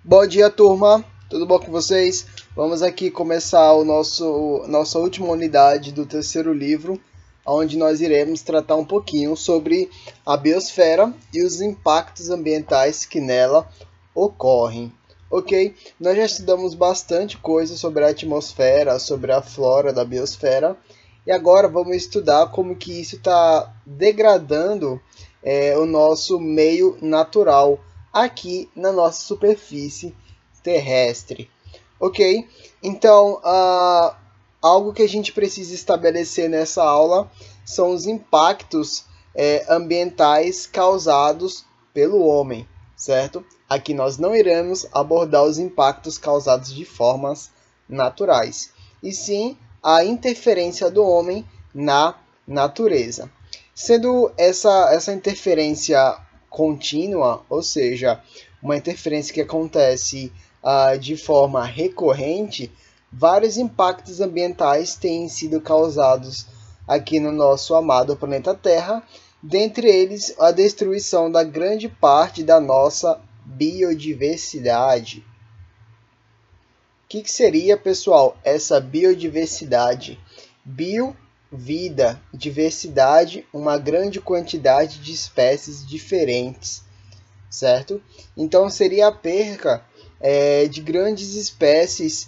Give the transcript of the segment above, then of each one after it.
Bom dia, turma. Tudo bom com vocês? Vamos aqui começar nossa última unidade do terceiro livro, onde nós iremos tratar um pouquinho sobre a biosfera e os impactos ambientais que nela ocorrem. Ok? Nós já estudamos bastante coisa sobre a atmosfera, sobre a flora da biosfera, e agora vamos estudar como que isso está degradando o nosso meio natural aqui na nossa superfície terrestre. Ok? Então, algo que a gente precisa estabelecer nessa aula são os impactos ambientais causados pelo homem, certo? Aqui nós não iremos abordar os impactos causados de formas naturais, e sim a interferência do homem na natureza. Sendo essa interferência contínua, ou seja, uma interferência que acontece de forma recorrente, vários impactos ambientais têm sido causados aqui no nosso amado planeta Terra, dentre eles a destruição da grande parte da nossa biodiversidade. O que seria, pessoal, essa biodiversidade? Bio, vida, diversidade, uma grande quantidade de espécies diferentes, certo? Então seria a perca de grandes espécies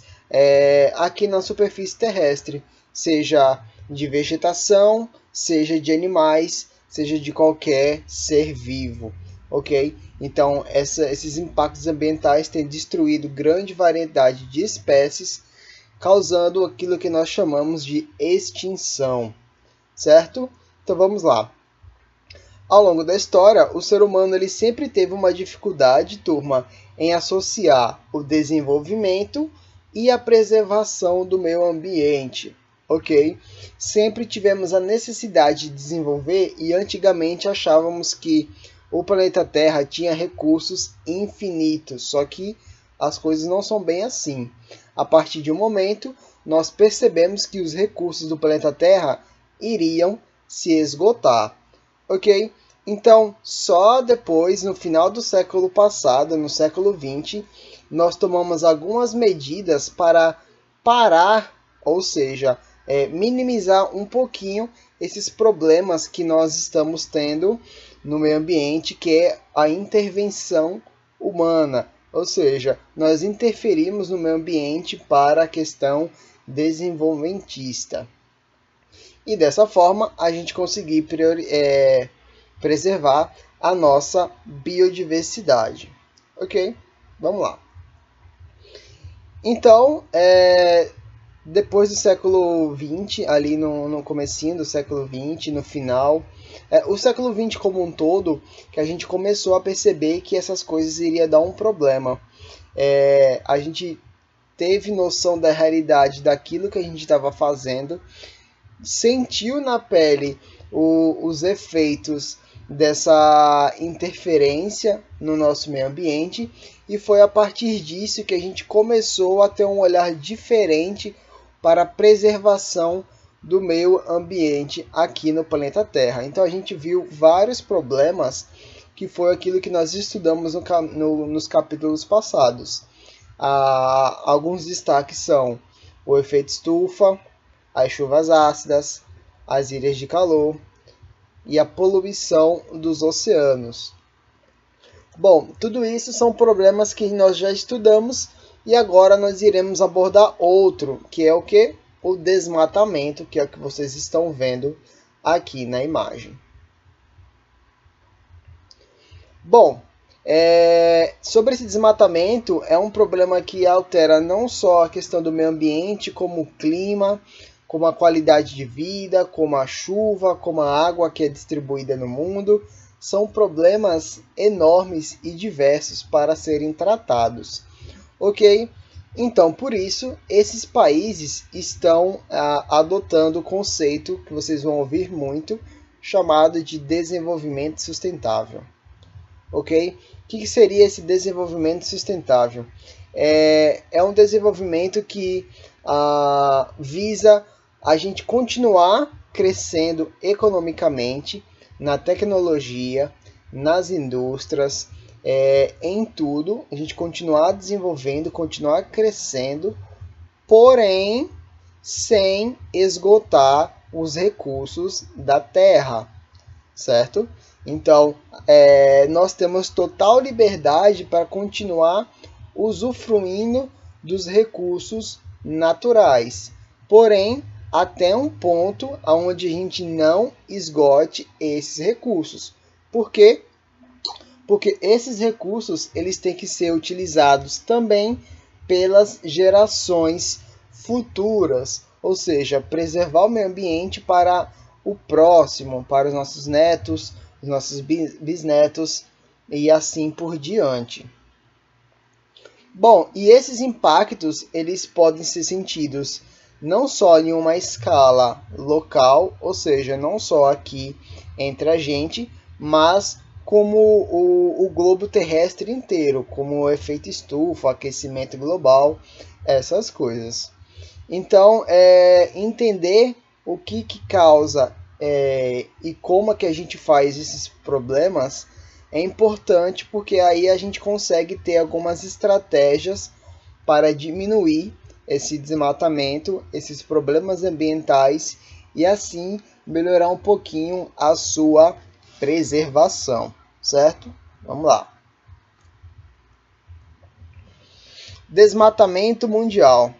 aqui na superfície terrestre, seja de vegetação, seja de animais, seja de qualquer ser vivo, ok? Então esses impactos ambientais têm destruído grande variedade de espécies, causando aquilo que nós chamamos de extinção, certo? Então vamos lá. Ao longo da história, o ser humano ele sempre teve uma dificuldade, turma, em associar o desenvolvimento e a preservação do meio ambiente, ok? Sempre tivemos a necessidade de desenvolver e antigamente achávamos que o planeta Terra tinha recursos infinitos, só que as coisas não são bem assim. A partir de um momento, nós percebemos que os recursos do planeta Terra iriam se esgotar. Ok? Então, só depois, no final do século passado, no século XX, nós tomamos algumas medidas para parar, ou seja, minimizar um pouquinho esses problemas que nós estamos tendo no meio ambiente, que é a intervenção humana. Ou seja, nós interferimos no meio ambiente para a questão desenvolvimentista. E dessa forma a gente conseguir preservar a nossa biodiversidade. Ok? Vamos lá. Então, depois do século XX, ali no comecinho do século XX, no final, o século XX como um todo, que a gente começou a perceber que essas coisas iriam dar um problema. A gente teve noção da realidade daquilo que a gente estava fazendo, sentiu na pele os efeitos dessa interferência no nosso meio ambiente, e foi a partir disso que a gente começou a ter um olhar diferente para a preservação do meio ambiente aqui no planeta Terra. Então a gente viu vários problemas, que foi aquilo que nós estudamos nos capítulos passados. Alguns destaques são o efeito estufa, as chuvas ácidas, as ilhas de calor e a poluição dos oceanos. Bom, tudo isso são problemas que nós já estudamos, e agora nós iremos abordar outro, que é o que? O desmatamento, que é o que vocês estão vendo aqui na imagem. Bom, sobre esse desmatamento, é um problema que altera não só a questão do meio ambiente, como o clima, como a qualidade de vida, como a chuva, como a água que é distribuída no mundo. São problemas enormes e diversos para serem tratados. Ok? Então, por isso, esses países estão adotando o conceito que vocês vão ouvir muito, chamado de desenvolvimento sustentável. Ok? O que seria esse desenvolvimento sustentável? É um desenvolvimento que visa a gente continuar crescendo economicamente, na tecnologia, nas indústrias, em tudo, a gente continuar desenvolvendo, continuar crescendo, porém sem esgotar os recursos da Terra, certo? Então, nós temos total liberdade para continuar usufruindo dos recursos naturais, porém, até um ponto onde a gente não esgote esses recursos. Por quê? Porque esses recursos eles têm que ser utilizados também pelas gerações futuras, ou seja, preservar o meio ambiente para o próximo, para os nossos netos, os nossos bisnetos e assim por diante. Bom, e esses impactos eles podem ser sentidos não só em uma escala local, ou seja, não só aqui entre a gente, mas como o globo terrestre inteiro, como o efeito estufa, aquecimento global, essas coisas. Então, entender o que causa e como é que a gente faz esses problemas é importante, porque aí a gente consegue ter algumas estratégias para diminuir esse desmatamento, esses problemas ambientais e assim melhorar um pouquinho a sua preservação, certo? Vamos lá. Desmatamento mundial.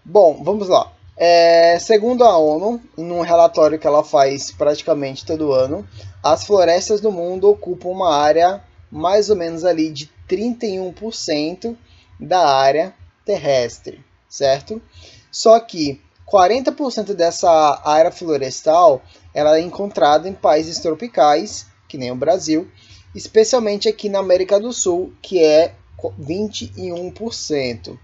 Bom, vamos lá. Segundo a ONU, num relatório que ela faz praticamente todo ano, as florestas do mundo ocupam uma área mais ou menos ali de 31% da área terrestre, certo? Só que 40% dessa área florestal ela é encontrada em países tropicais, que nem o Brasil, especialmente aqui na América do Sul, que é 21%.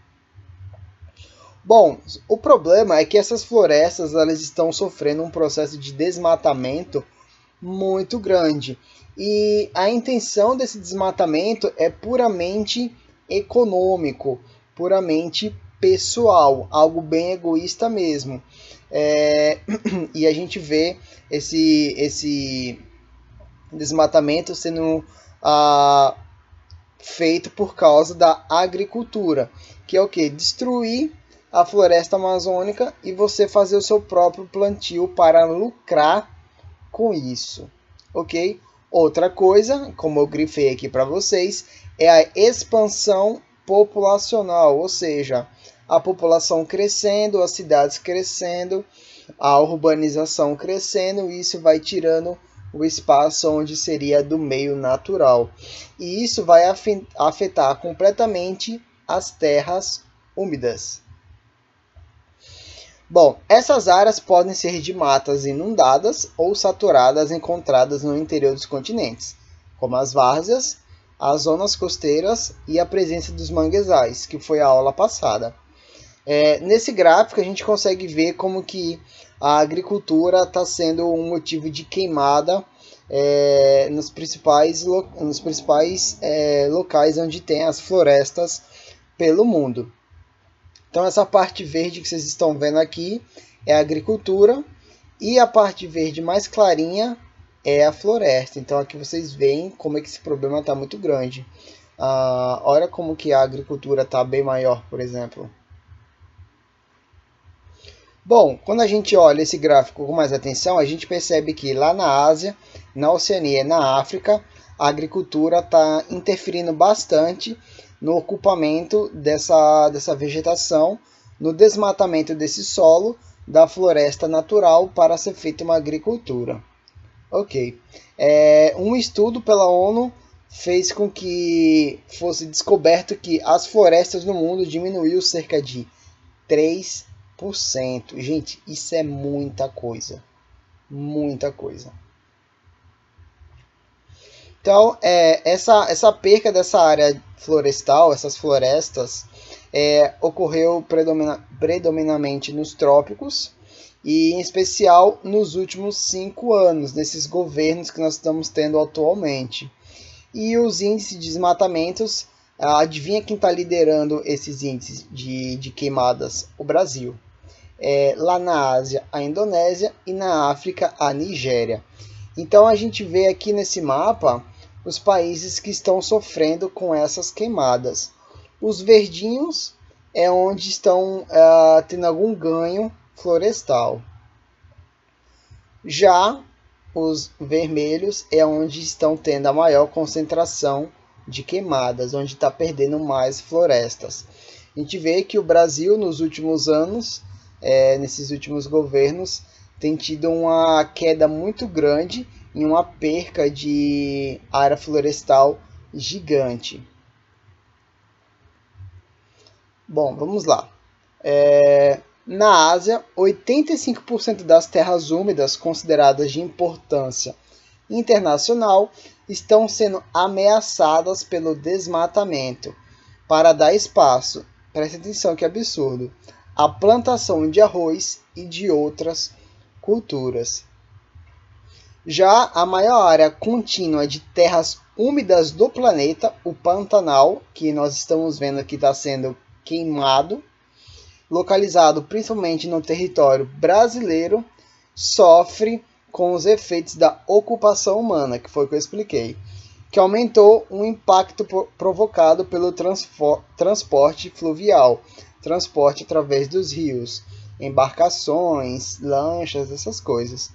Bom, o problema é que essas florestas elas estão sofrendo um processo de desmatamento muito grande. E a intenção desse desmatamento é puramente econômico, puramente pessoal, algo bem egoísta mesmo. E a gente vê esse desmatamento sendo feito por causa da agricultura, que é o que? Destruir a floresta amazônica e você fazer o seu próprio plantio para lucrar com isso, ok? Outra coisa, como eu grifei aqui para vocês, é a expansão populacional, ou seja, a população crescendo, as cidades crescendo, a urbanização crescendo, e isso vai tirando o espaço onde seria do meio natural. E isso vai afetar completamente as terras úmidas. Bom, essas áreas podem ser de matas inundadas ou saturadas encontradas no interior dos continentes, como as várzeas, as zonas costeiras e a presença dos manguezais, que foi a aula passada. Nesse gráfico a gente consegue ver como que a agricultura está sendo um motivo de queimada nos principais locais onde tem as florestas pelo mundo. Então essa parte verde que vocês estão vendo aqui é a agricultura e a parte verde mais clarinha é a floresta. Então aqui vocês veem como é que esse problema está muito grande. Olha como que a agricultura está bem maior, por exemplo. Bom, quando a gente olha esse gráfico com mais atenção, a gente percebe que lá na Ásia, na Oceania e na África, a agricultura está interferindo bastante no ocupamento dessa vegetação, no desmatamento desse solo, da floresta natural para ser feita uma agricultura. Ok. Um estudo pela ONU fez com que fosse descoberto que as florestas no mundo diminuiu cerca de 3%. Gente, isso é muita coisa. Muita coisa. Então, essa perca dessa área florestal, essas florestas, ocorreu predominantemente nos trópicos e, em especial, nos últimos 5 anos, nesses governos que nós estamos tendo atualmente. E os índices de desmatamentos, adivinha quem está liderando esses índices de queimadas? O Brasil. Lá na Ásia, a Indonésia e na África, a Nigéria. Então a gente vê aqui nesse mapa os países que estão sofrendo com essas queimadas. Os verdinhos é onde estão tendo algum ganho florestal. Já os vermelhos é onde estão tendo a maior concentração de queimadas, onde está perdendo mais florestas. A gente vê que o Brasil, nos últimos anos, nesses últimos governos, tem tido uma queda muito grande e uma perca de área florestal gigante. Bom, vamos lá. Na Ásia, 85% das terras úmidas consideradas de importância internacional estão sendo ameaçadas pelo desmatamento para dar espaço, preste atenção que absurdo, à plantação de arroz e de outras culturas. Já a maior área contínua de terras úmidas do planeta, o Pantanal, que nós estamos vendo que está sendo queimado, localizado principalmente no território brasileiro, sofre com os efeitos da ocupação humana, que foi o que eu expliquei, que aumentou o impacto provocado pelo transporte fluvial, transporte através dos rios, embarcações, lanchas, essas coisas,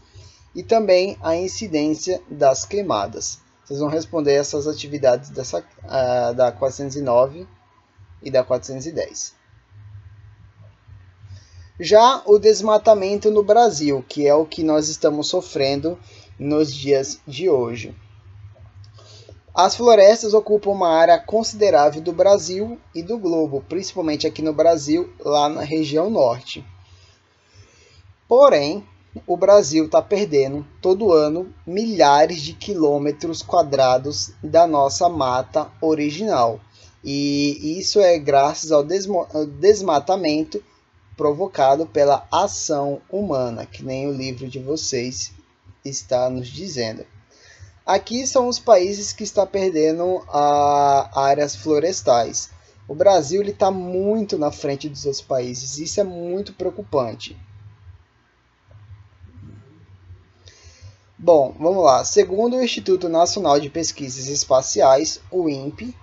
e também a incidência das queimadas. Vocês vão responder essas atividades da 409 e da 410. Já o desmatamento no Brasil, que é o que nós estamos sofrendo nos dias de hoje. As florestas ocupam uma área considerável do Brasil e do globo, principalmente aqui no Brasil, lá na região norte. Porém, o Brasil está perdendo todo ano milhares de quilômetros quadrados da nossa mata original. E isso é graças ao desmatamento provocado pela ação humana, que nem o livro de vocês está nos dizendo. Aqui são os países que estão perdendo áreas florestais. O Brasil está muito na frente dos outros países, isso é muito preocupante. Bom, vamos lá. Segundo o Instituto Nacional de Pesquisas Espaciais, o INPE,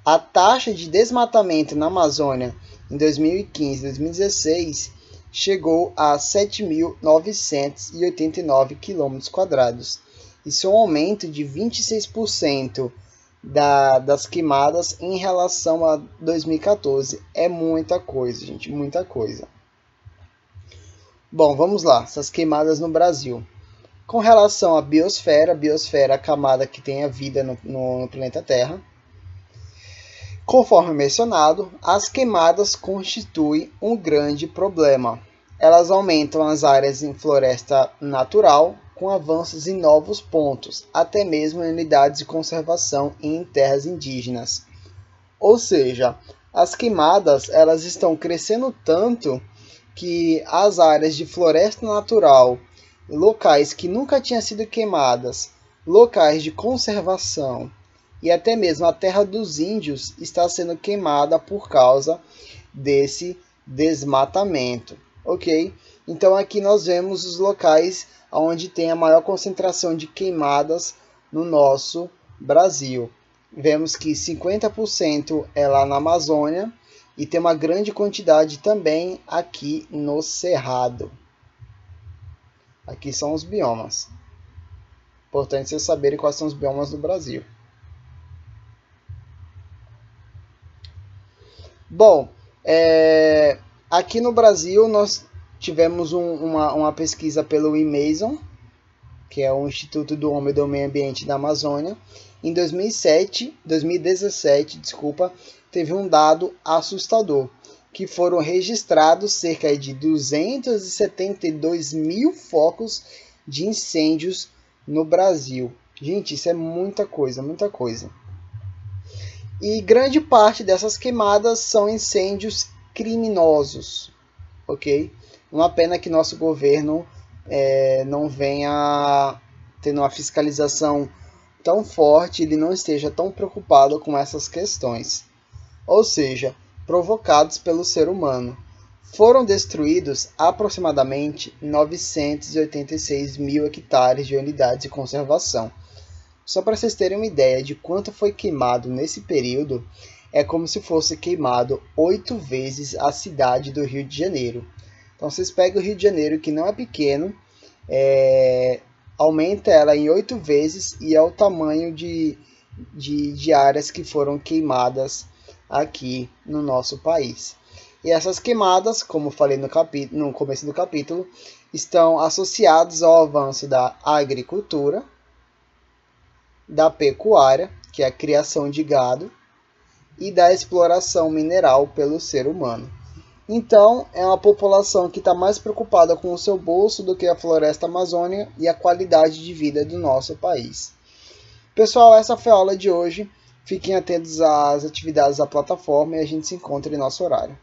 a taxa de desmatamento na Amazônia em 2015 e 2016 chegou a 7.989 km². Isso é um aumento de 26% das queimadas em relação a 2014. É muita coisa, gente, muita coisa. Bom, vamos lá, essas queimadas no Brasil. Com relação à biosfera, é a camada que tem a vida no planeta Terra. Conforme mencionado, as queimadas constituem um grande problema. Elas aumentam as áreas em floresta natural, com avanços em novos pontos, até mesmo em unidades de conservação e em terras indígenas. Ou seja, as queimadas elas estão crescendo tanto que as áreas de floresta natural, locais que nunca tinham sido queimadas, locais de conservação, e até mesmo a terra dos índios está sendo queimada por causa desse desmatamento, ok? Então aqui nós vemos os locais onde tem a maior concentração de queimadas no nosso Brasil. Vemos que 50% é lá na Amazônia e tem uma grande quantidade também aqui no Cerrado. Aqui são os biomas. Importante vocês saberem quais são os biomas do Brasil. Bom, aqui no Brasil nós tivemos uma pesquisa pelo IMASON, que é o Instituto do Homem e do Meio Ambiente da Amazônia. Em 2017, teve um dado assustador, que foram registrados cerca de 272 mil focos de incêndios no Brasil. Gente, isso é muita coisa, muita coisa. E grande parte dessas queimadas são incêndios criminosos, ok? Uma pena que nosso governo não venha tendo uma fiscalização tão forte, ele não esteja tão preocupado com essas questões. Ou seja, provocados pelo ser humano. Foram destruídos aproximadamente 986 mil hectares de unidades de conservação. Só para vocês terem uma ideia de quanto foi queimado nesse período, é como se fosse queimado 8 vezes a cidade do Rio de Janeiro. Então vocês pegam o Rio de Janeiro, que não é pequeno, aumenta ela em 8 vezes e é o tamanho de áreas que foram queimadas aqui no nosso país. E essas queimadas, como falei no começo do capítulo, estão associadas ao avanço da agricultura, da pecuária, que é a criação de gado, e da exploração mineral pelo ser humano. Então, é uma população que está mais preocupada com o seu bolso do que a floresta amazônica e a qualidade de vida do nosso país. Pessoal, essa foi a aula de hoje. Fiquem atentos às atividades da plataforma e a gente se encontra em nosso horário.